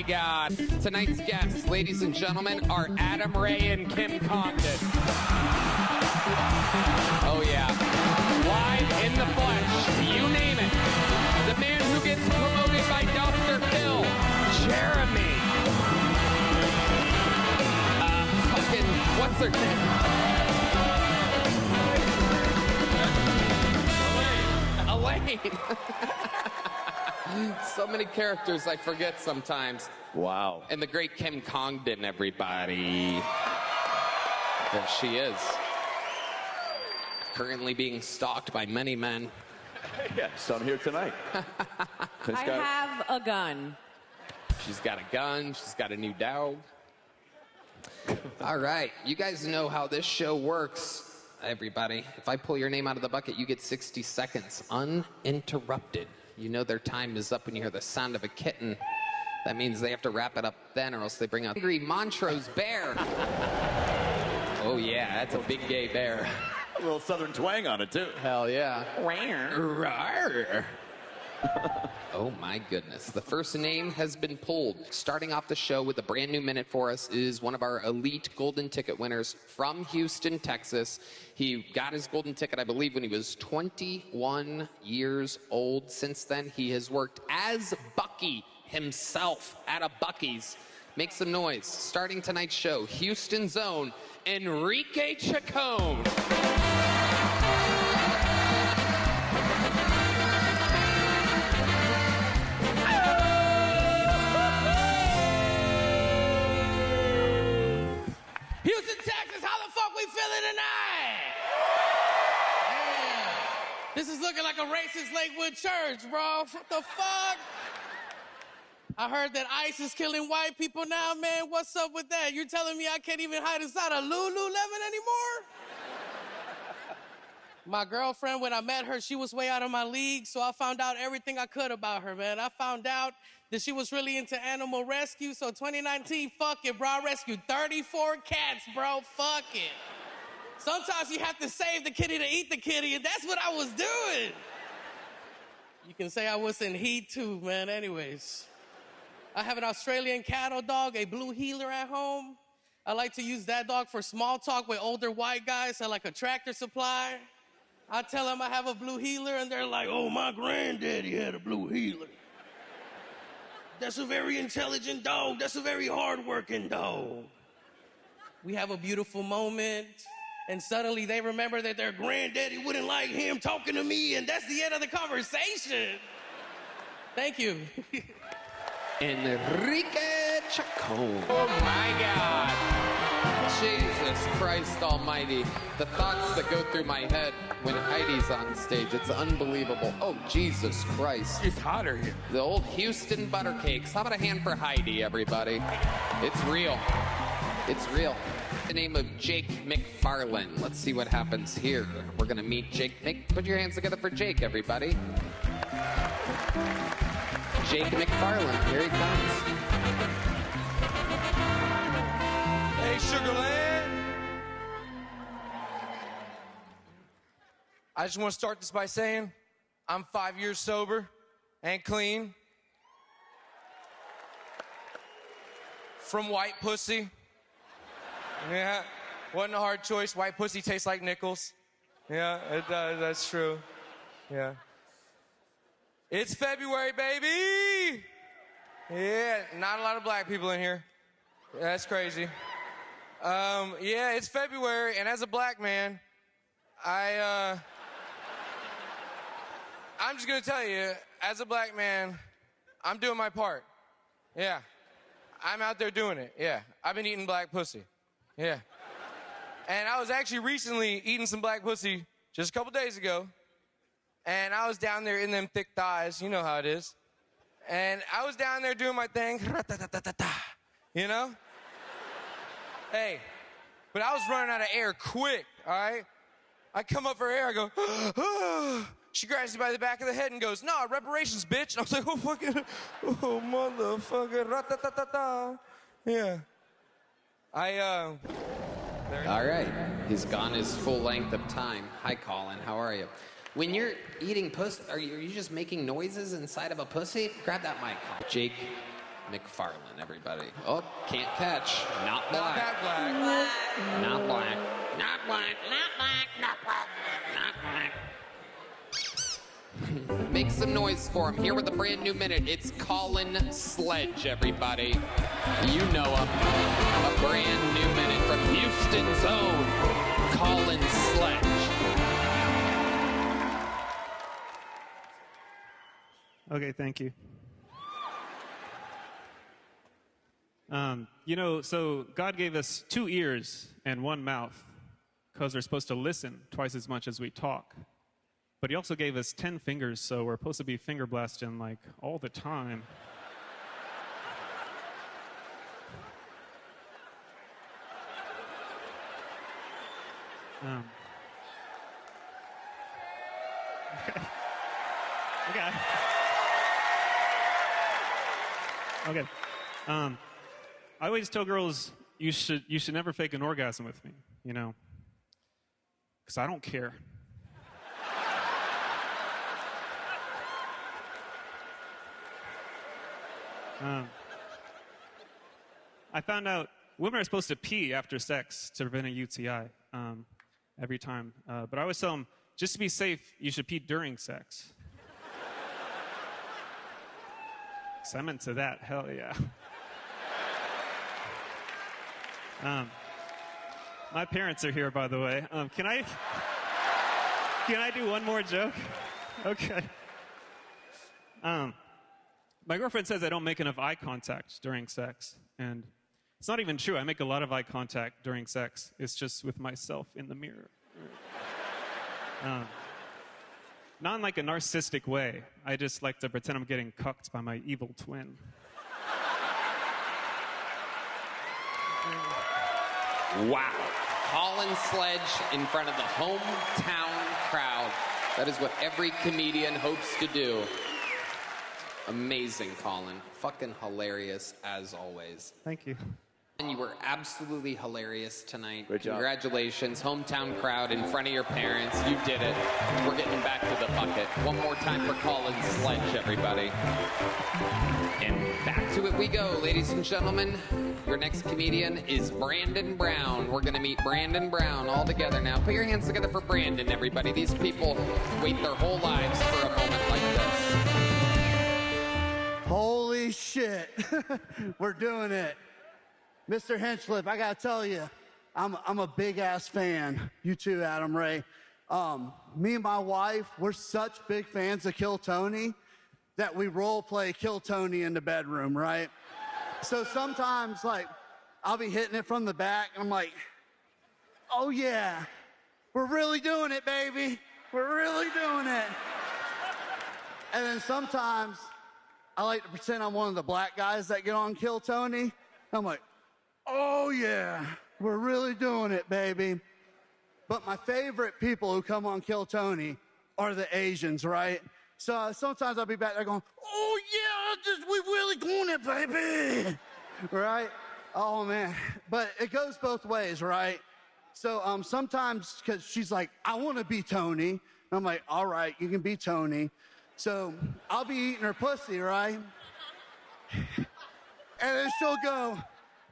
God. Tonight's guests, ladies and gentlemen, are Adam Ray and Kim Congdon. Oh, yeah. Live in the flesh, you name it. The man who gets promoted by Dr. Phil, Jeremy. What's her name? Elaine. So many characters I forget sometimes. Wow. And the great Kim Congdon, everybody. There she is. Currently being stalked by many men. Yeah, some here tonight. I have a gun. She's got a gun. She's got a new dog. All right. You guys know how this show works, everybody. If I pull your name out of the bucket, you get 60 seconds uninterrupted. You know their time is up when you hear the sound of a kitten. That means they have to wrap it up then, or else they bring out Angry Montrose Bear. Oh, yeah, that's a big gay bear. A little southern twang on it, too. Hell yeah. Rawr. Oh, my goodness. The first name has been pulled. Starting off the show with a brand new minute for us is one of our elite golden ticket winners from Houston, Texas. He got his golden ticket, I believe, when he was 21 years old. Since then, he has worked as Bucky himself at a Buc-ee's. Make some noise. Starting tonight's show, Houston's own Enrique Chicone. Houston, Texas, how the fuck we feeling tonight? Man, this is looking like a racist Lakewood church, bro. What the fuck? I heard that ICE is killing white people now, man. What's up with that? You're telling me I can't even hide inside a Lululemon anymore? My girlfriend, when I met her, she was way out of my league, so I found out everything I could about her, man. I found out that she was really into animal rescue, so 2019, fuck it, bro. I rescued 34 cats, bro. Fuck it. Sometimes you have to save the kitty to eat the kitty, and that's what I was doing. You can say I was in heat, too, man. Anyways, I have an Australian cattle dog, a blue heeler at home. I like to use that dog for small talk with older white guys at like a Tractor Supply. I tell them I have a blue heeler, and they're like, oh, my granddaddy had a blue heeler. That's a very intelligent dog. That's a very hardworking dog. We have a beautiful moment, and suddenly they remember that their granddaddy wouldn't like him talking to me, and that's the end of the conversation. Thank you. Enrique Chicone. Oh, my God. Jesus Christ almighty. The thoughts that go through my head when Heidi's on stage, it's unbelievable. Oh, Jesus Christ. It's hotter here. The old Houston Buttercakes. How about a hand for Heidi, everybody? It's real. It's real. The name of Jake McFarland. Let's see what happens here. We're going to meet Jake. Put your hands together for Jake, everybody. Jake McFarland. Here he comes. Hey, Sugarland. I just want to start this by saying I'm 5 years sober and clean from white pussy. Yeah, wasn't a hard choice. White pussy tastes like nickels. Yeah, it does. That's true. Yeah. It's February, baby! Yeah, not a lot of black people in here. That's crazy. Yeah, it's February, and as a black man, I'm just gonna tell you, as a black man, I'm doing my part. Yeah. I'm out there doing it. Yeah. I've been eating black pussy. Yeah. And I was actually recently eating some black pussy just a couple days ago. And I was down there in them thick thighs. You know how it is. And I was down there doing my thing. You know? Hey. But I was running out of air quick, all right? I come up for air. I go, oh. She grabs me by the back of the head and goes, no, reparations, bitch. And I was like, oh, fucking, oh, motherfucker. Ra-ta-ta-ta-ta. Yeah. All right. He's gone his full length of time. Hi, Colin. How are you? When you're eating pussy, are you just making noises inside of a pussy? Grab that mic. Jake McFarland, everybody. Oh, can't catch. Not black. Not that black. Not black. Not black. Not black. Not black. Not black. Make some noise for him. Here with a brand new minute, it's Colin Sledge, everybody. You know him. A brand new minute from Houston's own Colin Sledge. Okay, thank you. So God gave us 2 ears and 1 mouth because we're supposed to listen twice as much as we talk. But he also gave us 10 fingers, so we're supposed to be finger blasting like all the time. Okay. I always tell girls you should never fake an orgasm with me, because I don't care. I found out women are supposed to pee after sex to prevent a UTI every time, but I always tell them just to be safe, you should pee during sex. So I'm into that. Hell yeah. My parents are here, by the way. Can I do one more joke? Okay. My girlfriend says I don't make enough eye contact during sex, and it's not even true. I make a lot of eye contact during sex. It's just with myself in the mirror. Not in like a narcissistic way. I just like to pretend I'm getting cucked by my evil twin. Wow. Colin Sledge in front of the hometown crowd. That is what every comedian hopes to do. Amazing, Colin. Fucking hilarious, as always. Thank you. And you were absolutely hilarious tonight. Great job. Congratulations, hometown crowd in front of your parents. You did it. We're getting back to the bucket. One more time for Colin Sledge, everybody. And back to it we go, ladies and gentlemen. Your next comedian is Brandon Brown. We're going to meet Brandon Brown all together now. Put your hands together for Brandon, everybody. These people wait their whole lives for a moment like this. Holy shit. We're doing it. Mr. Hinchcliffe, I gotta tell you, I'm a big-ass fan. You too, Adam Ray. Me and my wife, we're such big fans of Kill Tony that we role-play Kill Tony in the bedroom, right? So sometimes, I'll be hitting it from the back, and I'm like, oh, yeah, we're really doing it, baby. We're really doing it. And then sometimes I like to pretend I'm one of the black guys that get on Kill Tony. I'm like, oh, yeah, we're really doing it, baby. But my favorite people who come on Kill Tony are the Asians, right? So sometimes I'll be back there going, oh, yeah, we really doing it, baby. Right? Oh, man. But it goes both ways, right? So sometimes, because she's like, I want to be Tony. I'm like, all right, you can be Tony. So I'll be eating her pussy, right? And then she'll go,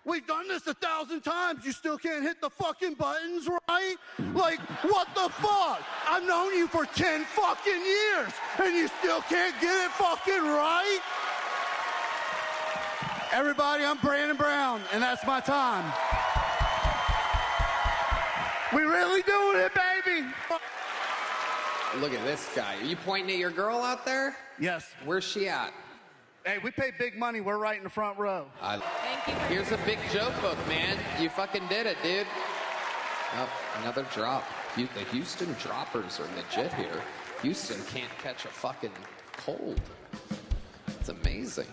we've done this 1,000 times. You still can't hit the fucking buttons, right? Like, what the fuck? I've known you for 10 fucking years, and you still can't get it fucking right? Everybody, I'm Brandon Brown, and that's my time. We really doing it, baby. Look at this guy. Are you pointing at your girl out there? Yes. Where's she at? Hey, we pay big money. We're right in the front row. Thank you. Here's a big joke book, man. You fucking did it, dude. Oh, another drop. The Houston droppers are legit here. Houston can't catch a fucking cold. It's amazing.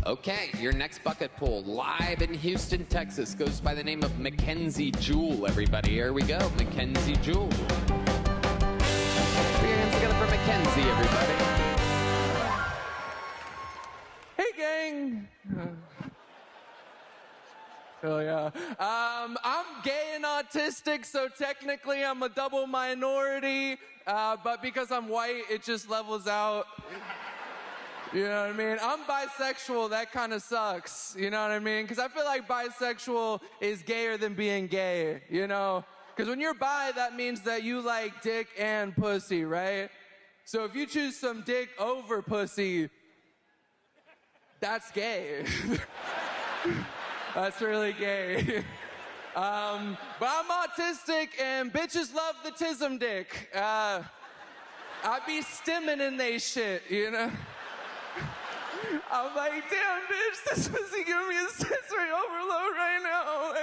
Okay, your next bucket pool, live in Houston, Texas, goes by the name of McKenzie Jewel, everybody. Here we go, McKenzie Jewel. Put your hands together for McKenzie, everybody. Hey, gang. Hell yeah. I'm gay and autistic, so technically I'm a double minority. But because I'm white, it just levels out. You know what I mean? I'm bisexual. That kind of sucks. You know what I mean? Because I feel like bisexual is gayer than being gay, you know? Because when you're bi, that means that you like dick and pussy, right? So if you choose some dick over pussy, that's gay. That's really gay. But I'm autistic and bitches love the tism dick. I be stimming in they shit, you know? I'm like, damn, bitch, this pussy giving me a sensory overload right now.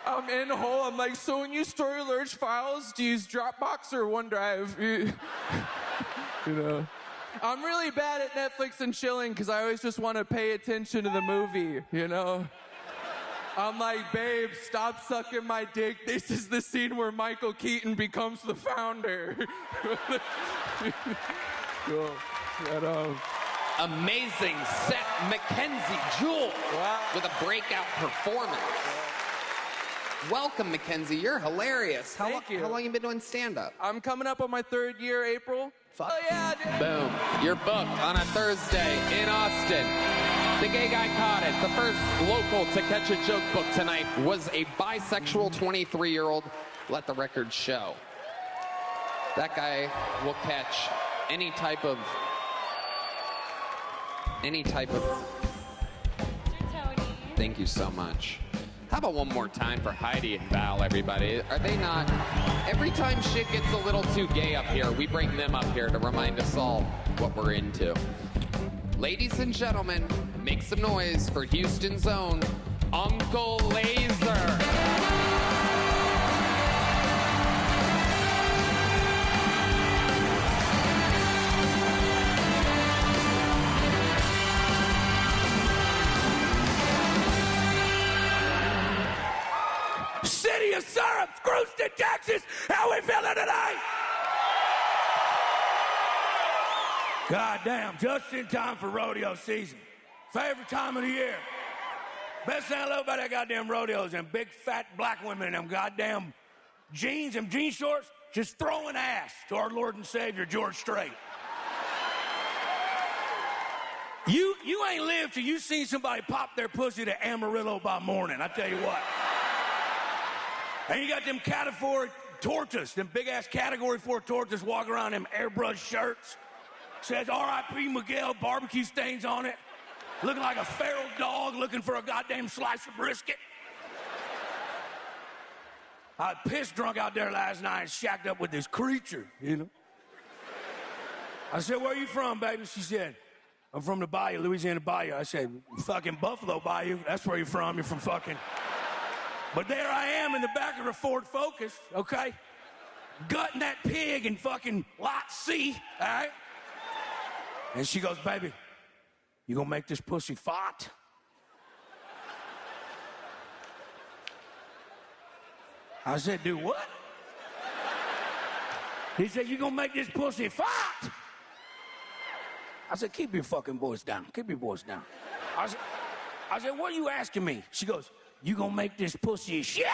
I'm in hole. I'm like, so when you store your large files, do you use Dropbox or OneDrive? You know? I'm really bad at Netflix and chilling because I always just want to pay attention to the movie, you know? I'm like, babe, stop sucking my dick. This is the scene where Michael Keaton becomes the founder. Cool. Amazing set, McKenzie Jewel, with a breakout performance. Welcome, McKenzie. You're hilarious. Thank you. How long have you been doing stand-up? I'm coming up on my 3rd year, April. Oh, yeah, dude. Boom. You're booked on a Thursday in Austin. The gay guy caught it. The first local to catch a joke book tonight was a bisexual 23-year-old. Let the record show. That guy will catch any type of... Thank you so much. How about one more time for Heidi and Val, everybody? Are they not... Every time shit gets a little too gay up here, we bring them up here to remind us all what we're into. Ladies and gentlemen, make some noise for Houston's own Uncle Laser. City of Syrup, Houston, Texas. How we feeling tonight? God damn, just in time for rodeo season. Favorite time of the year. Best thing I love about that goddamn rodeo is them big fat black women in them goddamn jeans, them jean shorts, just throwing ass to our Lord and Savior, George Strait. You ain't lived till you seen somebody pop their pussy to Amarillo by morning, I tell you what. And you got them Category 4 tortas, them big-ass Category 4 tortas walking around in them airbrush shirts. Says R.I.P. Miguel, barbecue stains on it. Looking like a feral dog looking for a goddamn slice of brisket. I was pissed drunk out there last night and shacked up with this creature, you know. I said, where you from, baby? She said, I'm from the Bayou, Louisiana Bayou. I said, fucking Buffalo Bayou. That's where you're from. You're from fucking... But there I am in the back of a Ford Focus, okay? Gutting that pig in fucking Lot C, all right? And she goes, baby, you gonna make this pussy fart? I said, do what? He said, you gonna make this pussy fart? I said, keep your fucking voice down. Keep your voice down. I said, what are you asking me? She goes, you gonna make this pussy shit?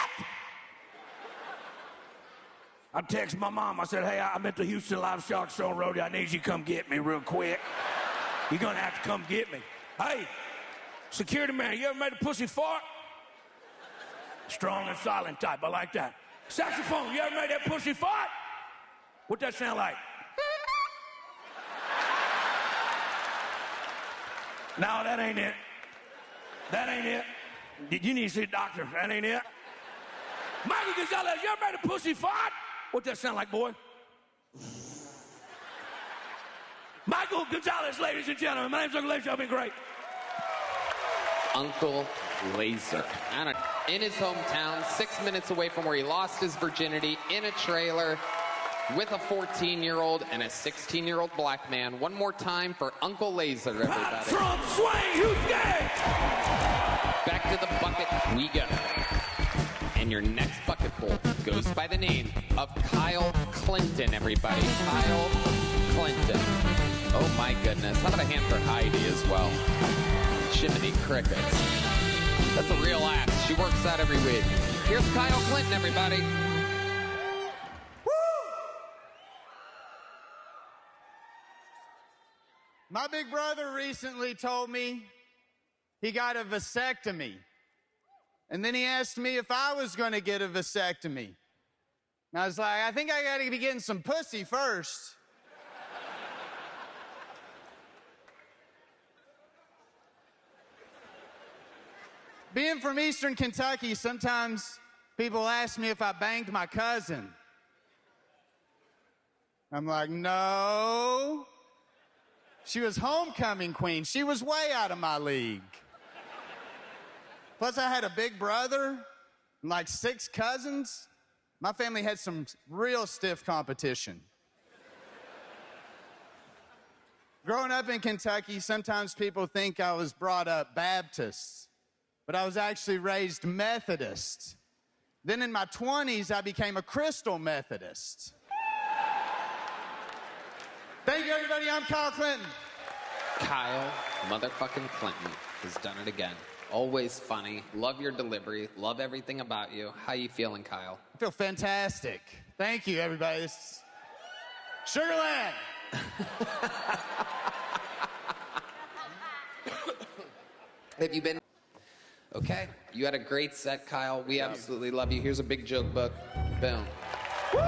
I text my mom. I said, hey, I'm at the Houston Livestock Show and Rodeo. I need you to come get me real quick. You're gonna have to come get me. Hey, security man, you ever made a pussy fart? Strong and silent type, I like that. Saxophone, you ever made that pussy fart? What that sound like? No, that ain't it. That ain't it. You need to see a doctor. That ain't it. Michael Gonzales, you ever made a pussy fart? What that sound like, boy? Michael Gonzales, ladies and gentlemen. My name's Uncle Laser. I've been great. Uncle Laser. In his hometown, 6 minutes away from where he lost his virginity, in a trailer with a 14-year-old and a 16-year-old black man. One more time for Uncle Laser, everybody. From Swain, Houston! Back to the bucket we go. And your next bucket bowl goes by the name of Kyle Clinton, everybody. Kyle Clinton. Oh, my goodness. How about a hand for Heidi as well? Jiminy Crickets. That's a real ass. She works out every week. Here's Kyle Clinton, everybody. My big brother recently told me he got a vasectomy. And then he asked me if I was going to get a vasectomy. And I was like, I think I got to be getting some pussy first. Being from Eastern Kentucky, sometimes people ask me if I banged my cousin. I'm like, no. She was homecoming queen. She was way out of my league. Plus, I had a big brother and like 6 cousins. My family had some real stiff competition. Growing up in Kentucky, sometimes people think I was brought up Baptist, but I was actually raised Methodist. Then in my 20s, I became a Crystal Methodist. Thank you, everybody. I'm Kyle Clinton. Kyle motherfucking Clinton has done it again. Always funny. Love your delivery. Love everything about you. How you feeling, Kyle? I feel fantastic. Thank you, everybody. This is Sugarland. Have you been? Okay. You had a great set, Kyle. We absolutely love you. Here's a big joke book. Boom. Woo!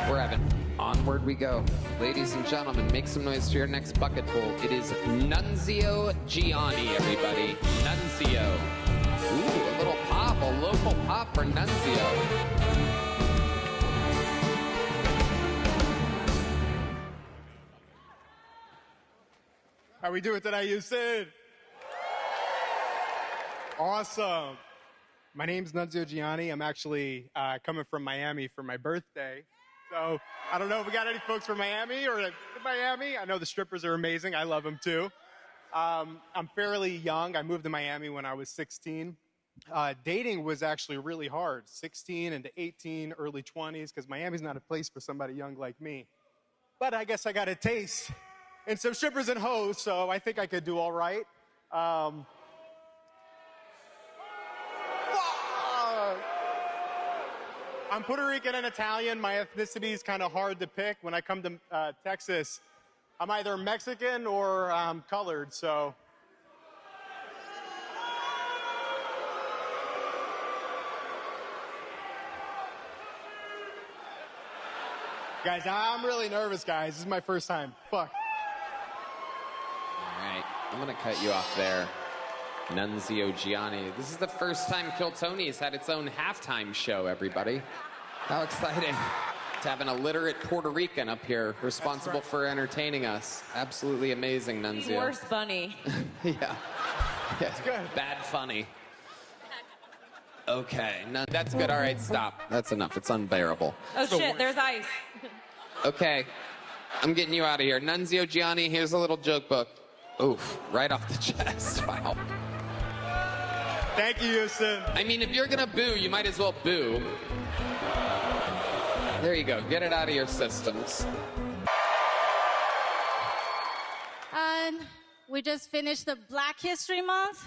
We're having. Onward we go. Ladies and gentlemen, make some noise for your next bucket pool. It is Nunzio Giani, everybody. Nunzio. Ooh, a little pop, a local pop for Nunzio. How we doing today, Houston? Awesome. My name's Nunzio Giani. I'm actually coming from Miami for my birthday. So I don't know if we got any folks from Miami or Miami. I know the strippers are amazing. I love them too. I'm fairly young. I moved to Miami when I was 16. Dating was actually really hard, 16 into 18, early 20s, because Miami's not a place for somebody young like me. But I guess I got a taste in some strippers and hoes, so I think I could do all right. I'm Puerto Rican and Italian. My ethnicity is kind of hard to pick. When I come to Texas, I'm either Mexican or colored, so. Guys, I'm really nervous, guys. This is my first time. Fuck. All right, I'm gonna cut you off there. Nunzio Giani. This is the first time Kill Tony's had its own halftime show, everybody. How exciting to have an illiterate Puerto Rican up here responsible for entertaining us. Absolutely amazing, Nunzio. Worse funny. Yeah. That's good. Bad funny. Okay, that's good. All right, stop. That's enough. It's unbearable. Oh, shit, there's ice. Okay, I'm getting you out of here. Nunzio Giani, here's a little joke book. Oof, right off the chest. Wow. Thank you, Houston. I mean, if you're gonna boo, you might as well boo. There you go. Get it out of your systems. We just finished the Black History Month.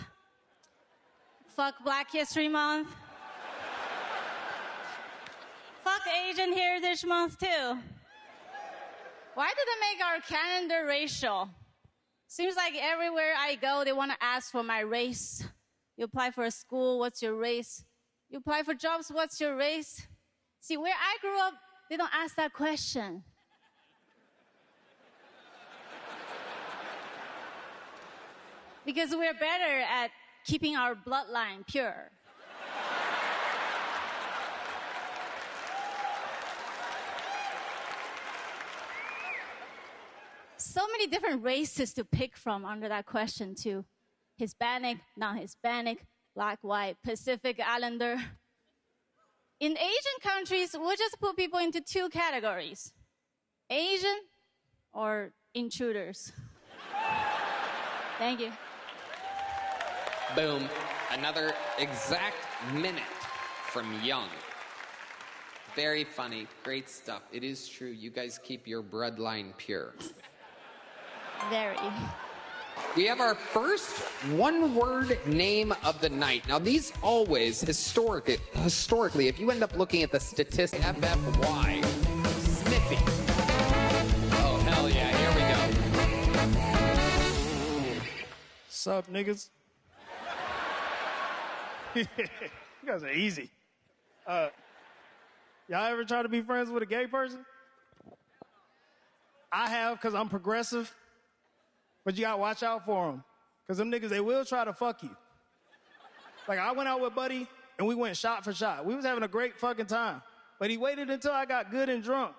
Fuck Black History Month. Fuck Asian Heritage Month, too. Why did they make our calendar racial? Seems like everywhere I go, they want to ask for my race. You apply for a school, what's your race? You apply for jobs, what's your race? See, where I grew up, they don't ask that question. Because we're better at keeping our bloodline pure. So many different races to pick from under that question, too. Hispanic, non-Hispanic, Black, White, Pacific Islander. In Asian countries, we'll just put people into 2 categories. Asian or intruders. Thank you. Boom. Another exact minute from Young. Very funny. Great stuff. It is true. You guys keep your bloodline pure. Very. We have our first one-word name of the night. Now, these always, historically, if you end up looking at the statistic, FFY, Smithy. Oh, hell yeah. Here we go. What's up, niggas? You guys are easy. Y'all ever try to be friends with a gay person? I have, because I'm progressive. But you gotta watch out for them. Because them niggas, they will try to fuck you. Like, I went out with Buddy, and we went shot for shot. We was having a great fucking time. But he waited until I got good and drunk.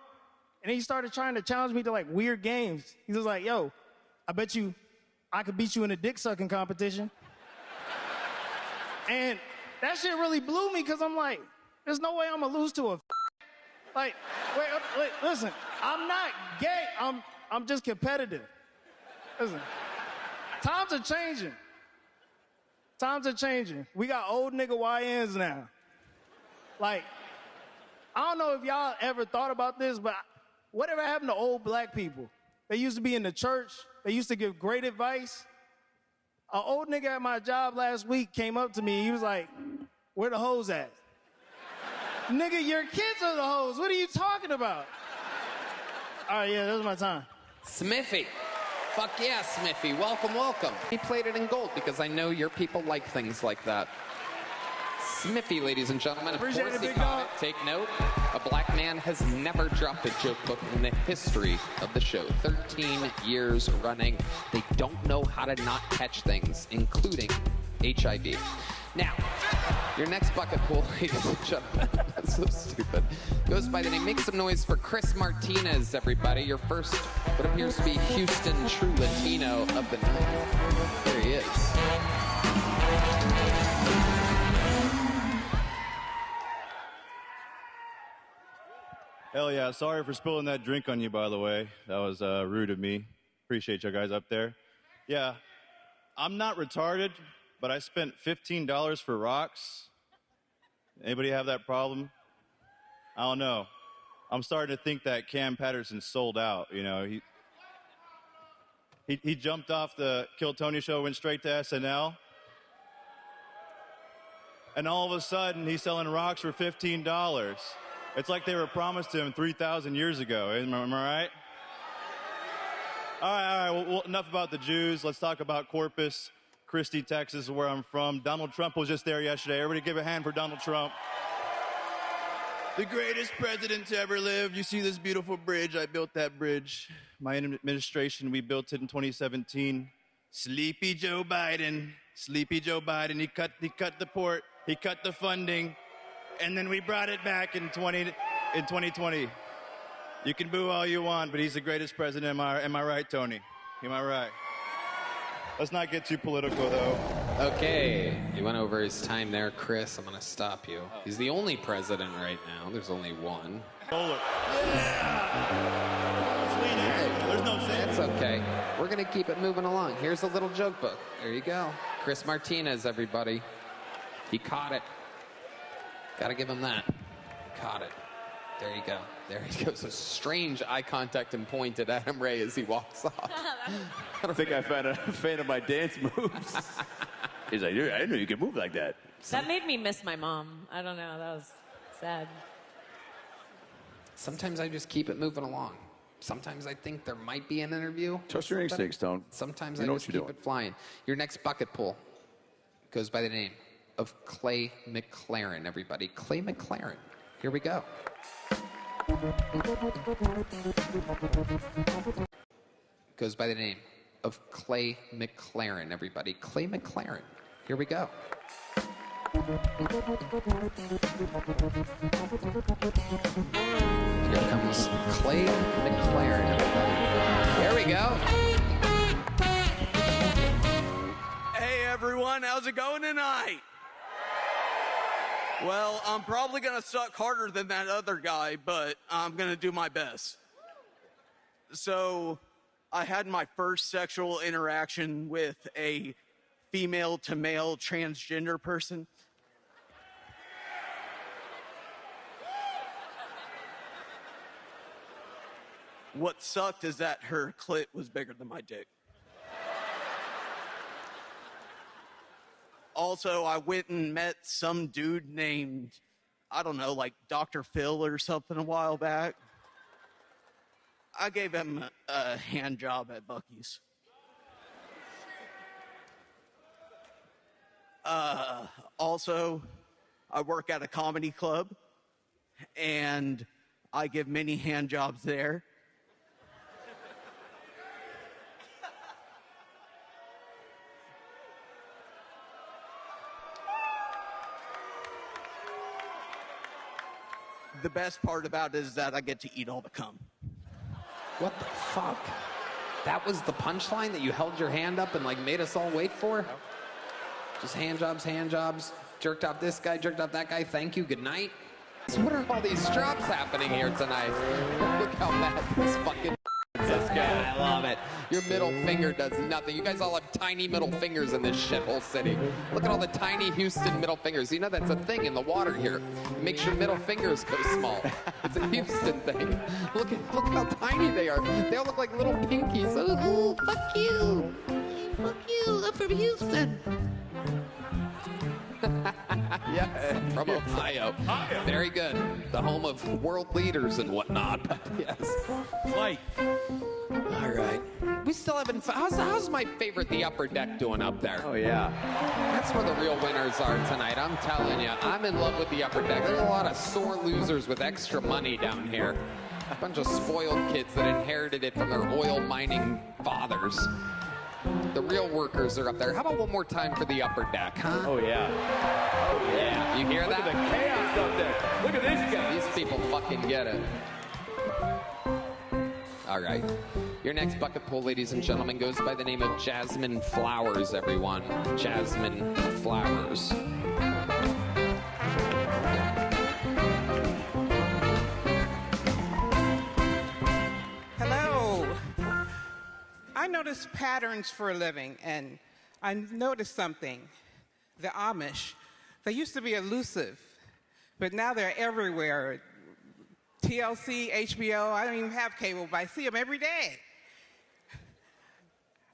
And he started trying to challenge me to, like, weird games. He was like, yo, I bet you I could beat you in a dick-sucking competition. And that shit really blew me, because I'm like, there's no way I'm gonna lose to a Like, wait, listen, I'm not gay. I'm just competitive. Listen, times are changing. Times are changing. We got old nigga YNs now. Like, I don't know if y'all ever thought about this, but whatever happened to old black people? They used to be in the church. They used to give great advice. An old nigga at my job last week came up to me. He was like, where the hoes at? Nigga, your kids are the hoes. What are you talking about? All right, yeah, that was my time. Smithy. Fuck yeah, Smithy. Welcome, welcome. He played it in gold because I know your people like things like that. Smithy, ladies and gentlemen. Of course he caught it. Take note. A black man has never dropped a joke book in the history of the show. 13 years running. They don't know how to not catch things, including HIV. Now, your next bucket pool, ladies and gentlemen, that's so stupid, goes by the name, make some noise for Chris Martinez, everybody. Your first, what appears to be Houston true Latino of the night. There he is. Hell yeah, sorry for spilling that drink on you, by the way. That was rude of me. Appreciate you guys up there. Yeah, I'm not retarded, but I spent $15 for rocks. Anybody have that problem? I don't know. I'm starting to think that Cam Patterson sold out, you know. He jumped off the Kill Tony show, went straight to SNL. And all of a sudden, he's selling rocks for $15. It's like they were promised to him 3,000 years ago. Am I right? All right. Well, enough about the Jews. Let's talk about Corpus Christi, Texas, where I'm from. Donald Trump was just there yesterday. Everybody give a hand for Donald Trump. The greatest president to ever live. You see this beautiful bridge? I built that bridge. My administration, we built it in 2017. Sleepy Joe Biden. Sleepy Joe Biden. He cut the port. He cut the funding. And then we brought it back in 2020. You can boo all you want, but he's the greatest president. Am I right, Tony? Am I right? Let's not get too political, though. Okay, you went over his time there, Chris. I'm going to stop you. He's the only president right now. There's only one. Solar. Yeah! There's no sense. That's okay. We're going to keep it moving along. Here's a little joke book. There you go. Chris Martinez, everybody. He caught it. Got to give him that. Caught it. There you go. There he goes. A strange eye contact and point at Adam Ray as he walks off. I think I found a fan of my dance moves. He's like, I didn't know you could move like that. That made me miss my mom. I don't know. That was sad. Sometimes I just keep it moving along. Sometimes I think there might be an interview. Trust your instincts, Tone. Sometimes I just keep it flying. Your next bucket pool goes by the name of Clay McLaren, everybody. Clay McLaren. Here we go. Goes by the name of Clay McLaren, everybody. Clay McLaren. Here we go. Here comes Clay McLaren, everybody. Here we go. Hey, everyone. How's it going tonight? Well, I'm probably going to suck harder than that other guy, but I'm going to do my best. So, I had my first sexual interaction with a female-to-male transgender person. What sucked is that her clit was bigger than my dick. Also, I went and met some dude named, I don't know, like Dr. Phil or something a while back. I gave him a hand job at Buc-ee's. Also, I work at a comedy club, and I give many hand jobs there. The best part about it is that I get to eat all the cum. What the fuck? That was the punchline that you held your hand up and like made us all wait for? Just hand jobs, jerked off this guy, jerked off that guy, thank you, good night. What are all these drops happening here tonight? Look how mad this fucking this guy. I love it. Your middle finger does nothing. You guys all have tiny middle fingers in this shithole city. Look at all the tiny Houston middle fingers. You know that's a thing in the water here. It makes your middle fingers go small. It's a Houston thing. Look how tiny they are. They all look like little pinkies. Oh, fuck you. Fuck you. I'm from Houston. Yeah, from Ohio. Very good. The home of world leaders and whatnot. Yes. Fight. All right. We still haven't. How's my favorite, the upper deck, doing up there? Oh, yeah. That's where the real winners are tonight. I'm telling you. I'm in love with the upper deck. There's a lot of sore losers with extra money down here. A bunch of spoiled kids that inherited it from their oil mining fathers. The real workers are up there. How about one more time for the upper deck, huh? Oh, yeah. Oh, yeah. You hear that? Look at the chaos up there. Look at these guys. These people fucking get it. All right. Your next bucket pool, ladies and gentlemen, goes by the name of Jasmine Flowers, everyone. Jasmine Flowers. Hello. I notice patterns for a living, and I noticed something. The Amish, they used to be elusive, but now they're everywhere. TLC, HBO, I don't even have cable, but I see them every day.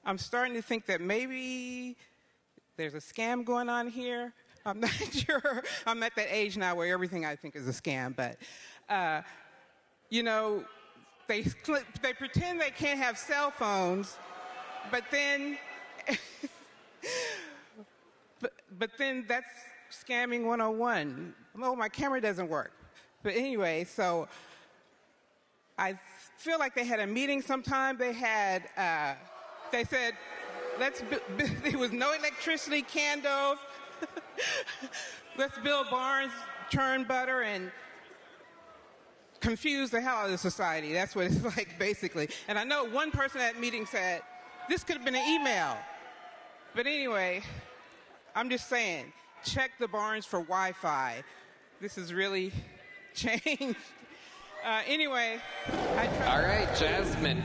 I'm starting to think that maybe there's a scam going on here. I'm not sure. I'm at that age now where everything I think is a scam, but, you know, they pretend they can't have cell phones, but then, but then that's scamming 101. Oh, my camera doesn't work. But anyway, so I feel like they had a meeting sometime. They had, they said, there was no electricity, candles. Let's build barns, churn butter, and confuse the hell out of society. That's what it's like, basically. And I know one person at that meeting said, this could have been an email. But anyway, I'm just saying, check the barns for Wi-Fi. This has really changed. Anyway, all right, Jasmine.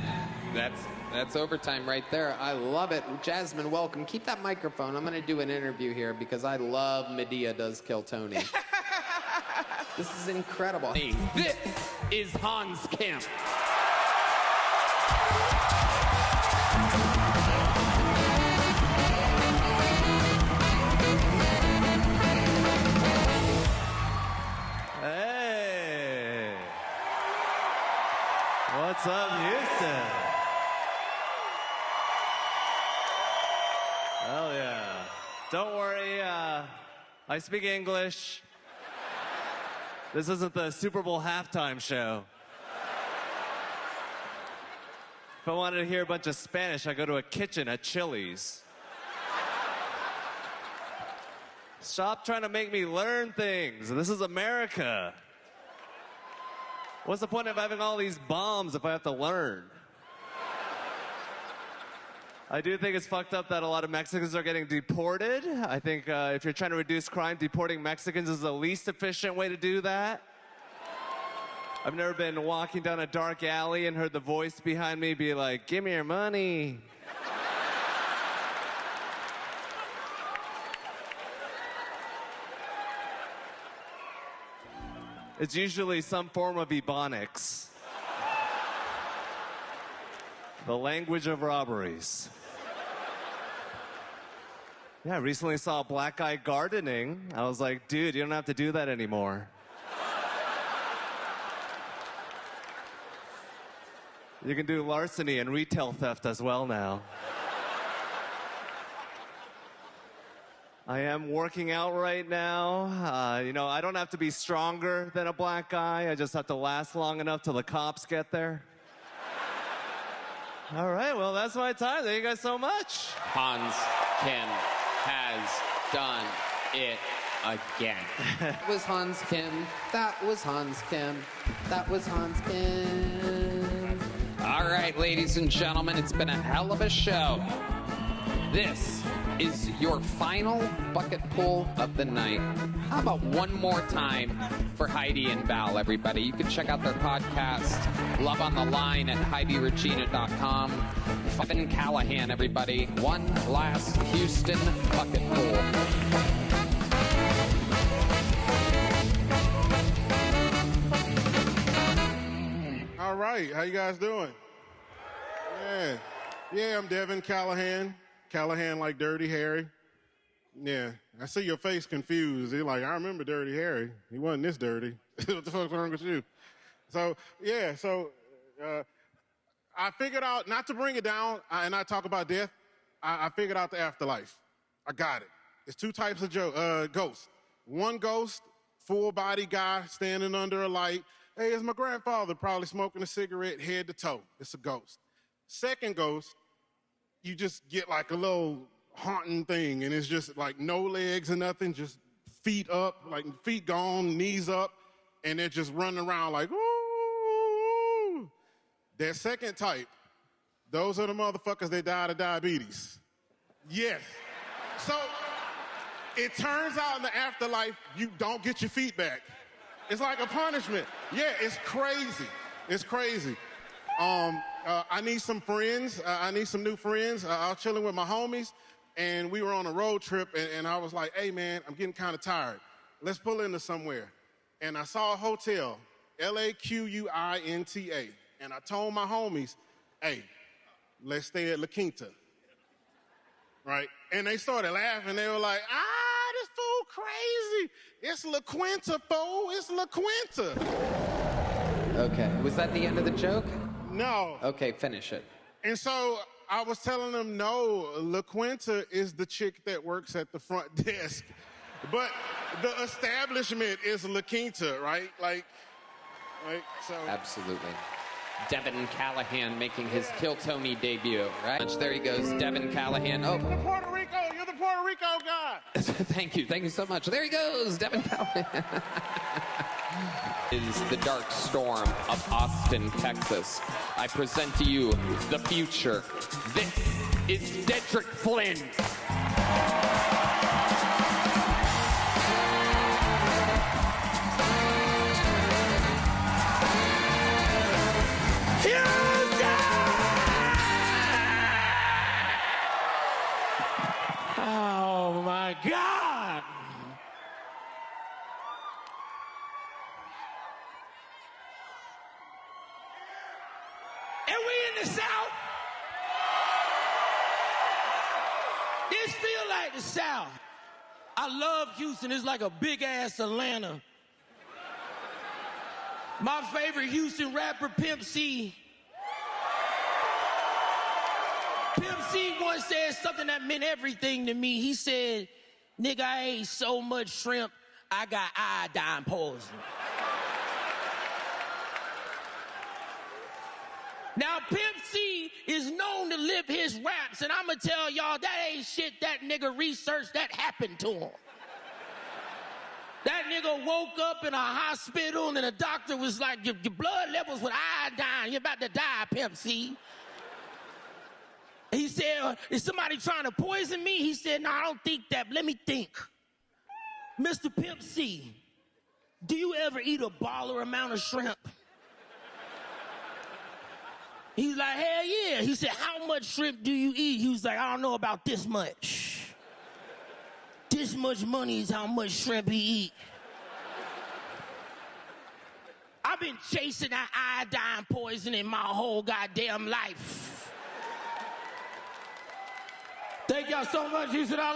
That's overtime right there. I love it. Jasmine, welcome. Keep that microphone. I'm going to do an interview here because I love Medea Does Kill Tony. This is incredible. This is Hans Kemp. Hey. What's up, Houston? Hell yeah. Don't worry, I speak English. This isn't the Super Bowl halftime show. If I wanted to hear a bunch of Spanish, I go to a kitchen at Chili's. Stop trying to make me learn things. This is America. What's the point of having all these bombs if I have to learn? I do think it's fucked up that a lot of Mexicans are getting deported. I think if you're trying to reduce crime, deporting Mexicans is the least efficient way to do that. I've never been walking down a dark alley and heard the voice behind me be like, give me your money. It's usually some form of Ebonics. The language of robberies. Yeah, I recently saw a black guy gardening. I was like, dude, you don't have to do that anymore. You can do larceny and retail theft as well now. I am working out right now. You know, I don't have to be stronger than a black guy. I just have to last long enough till the cops get there. All right, well, that's my time. Thank you guys so much. Hans Kim has done it again. That was Hans Kim. That was Hans Kim. That was Hans Kim. All right, ladies and gentlemen, it's been a hell of a show. This is your final bucket pull of the night. How about one more time for Heidi and Val, everybody? You can check out their podcast, Love on the Line, at HeidiRegina.com. Devin Callahan, everybody. One last Houston bucket pull. All right, how you guys doing? Yeah, I'm Devin Callahan. Callahan like Dirty Harry. Yeah, I see your face confused. You're like, I remember Dirty Harry. He wasn't this dirty. What the fuck's wrong with you? So, I figured out, not to bring it down and not talk about death, I figured out the afterlife. I got it. It's two types of ghosts. One ghost, full-body guy standing under a light. Hey, it's my grandfather, probably smoking a cigarette head to toe. It's a ghost. Second ghost, you just get like a little haunting thing, and it's just like no legs or nothing, just feet up, like feet gone, knees up, and they're just running around like, ooh. That second type, those are the motherfuckers that died of diabetes. Yes. So it turns out in the afterlife, you don't get your feet back. It's like a punishment. Yeah, it's crazy. It's crazy. I need some friends. I need some new friends. I was chilling with my homies, and we were on a road trip, and I was like, hey, man, I'm getting kind of tired. Let's pull into somewhere. And I saw a hotel, Laquinta, and I told my homies, hey, let's stay at La Quinta, right? And they started laughing. They were like, this fool crazy. It's La Quinta, fool. It's La Quinta. Okay, was that the end of the joke? No. Okay, finish it. And so I was telling them, no, La Quinta is the chick that works at the front desk. But the establishment is La Quinta, right? Like, so. Absolutely. Devin Callahan making his Kill Tony debut, right? There he goes, Devin Callahan. Oh. Puerto Rico, you're the Puerto Rico guy. Thank you so much. There he goes, Devin Callahan. Is the dark storm of Austin, Texas. I present to you the future. This is Dedrick Flynn. Oh my God! And we in the South. This feel like the South. I love Houston. It's like a big ass Atlanta. My favorite Houston rapper, Pimp C. Pimp C once said something that meant everything to me. He said, nigga, I ate so much shrimp, I got iodine poisoning. Now, Pimp C is known to live his raps, and I'm gonna tell y'all that ain't shit that nigga researched, that happened to him. That nigga woke up in a hospital, and the doctor was like, your blood levels with iodine, you're about to die, Pimp C. He said, is somebody trying to poison me? He said, no, I don't think that. Let me think. Mr. Pimp C, do you ever eat a baller amount of shrimp? He's like, hell yeah. He said, how much shrimp do you eat? He was like, I don't know about this much. This much money is how much shrimp he eat. I've been chasing that iodine poisoning my whole goddamn life. Thank y'all so much, Houston, I'm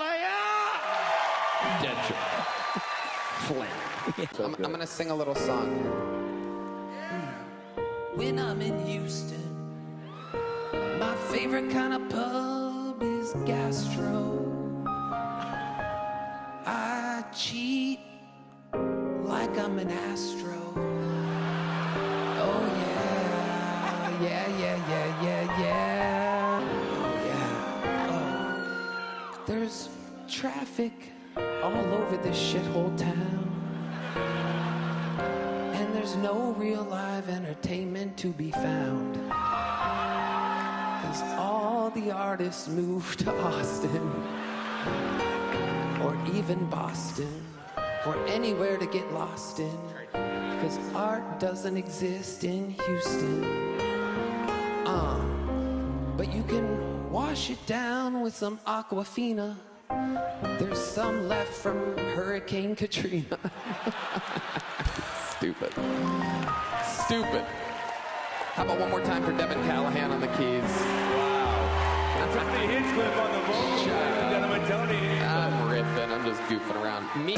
going to sing a little song here. When I'm in Houston, my favorite kind of pub is gastro. yeah. Oh, yeah. Oh. There's traffic all over this shithole town. And there's no real live entertainment to be found. 'Cause all the artists moved to Austin. Or even Boston. Or anywhere to get lost in. 'Cause art doesn't exist in Houston. But you can wash it down with some Aquafina. There's some left from Hurricane Katrina. Stupid. Stupid. How about one more time for Devin Callahan on the keys? Wow. Took the Hinchcliffe on the vocals, ladies and gentlemen. Tony Hinchcliffe. I'm riffing. I'm just goofing around. Me.